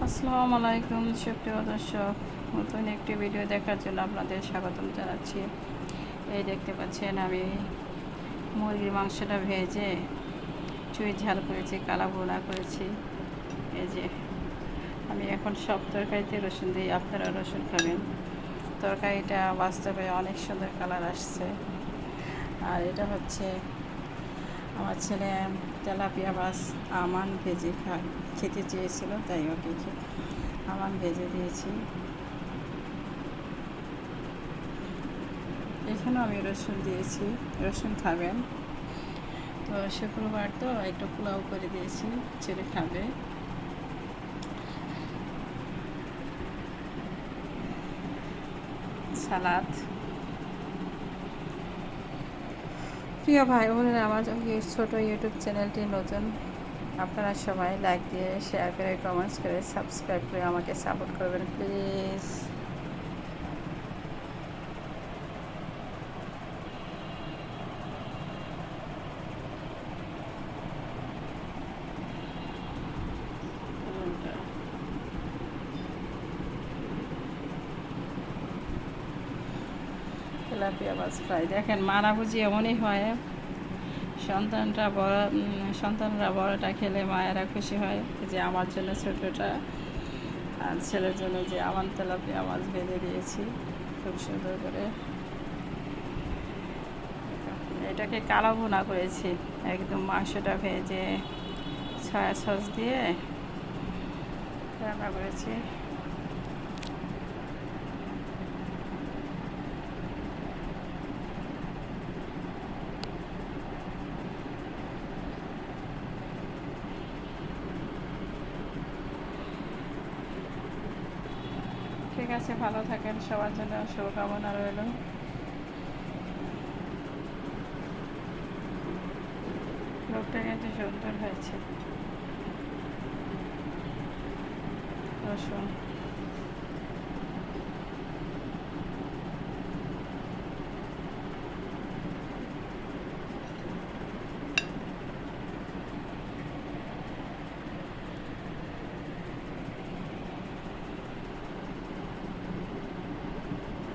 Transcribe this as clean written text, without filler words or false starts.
আসসালামু আলাইকুম সুপ্রিয় দর্শক, নতুন একটি ভিডিও দেখার জন্য আপনাদের স্বাগতম জানাচ্ছি। এই দেখতে পাচ্ছেন আমি মুরগির মাংসটা ভেজে চুই ঝাল করেছি, কালা ভুনা করেছি। এই যে আমি এখন সব তরকারিতে রসুন দিই, আপনারা রসুন খাবেন। তরকারিটা বাস্তবে অনেক সুন্দর কালার আসছে। আর এটা হচ্ছে আমার ছেলে তেলাপিয়া মাছ আমান ভেজে খেতে চেয়েছিল, তাই ওকে আমান ভেজে দিয়েছি। এখানেও আমি রসুন দিয়েছি, রসুন খাবেন তো। শুক্রবার তো একটু পোলাও করে দিয়েছি, ছেলে খাবে। সালাদ। প্রিয় ভাই বোনেরা, আমার ছোট ইউটিউব চ্যানেলটি নতুন, আপনারা সবাই লাইক দিয়ে, শেয়ার করে, কমেন্টস করে, সাবস্ক্রাইব করে আমাকে সাপোর্ট করবেন প্লিজ। তেলাপিয়া মাছ ফ্রাই দেখেন, মানা বুঝি এমনই হয়। সন্তানরা বড়টা খেলে মায়েরা খুশি হয়, যে আমার জন্য ছোটোটা, আর ছেলের জন্য যে আমার তেলাপিয়া মাছ ভেজে দিয়েছি খুব সুন্দর করে। এটাকে কালো ভুনা করেছি, একদম মাংসটা ভেজে সয়া সস দিয়ে রান্না করেছি। ঠিক আছে, ভালো থাকেন, সবার জন্য শুভকামনা রইল। লোকটা কিন্তু সুন্দর হয়েছে। রসুন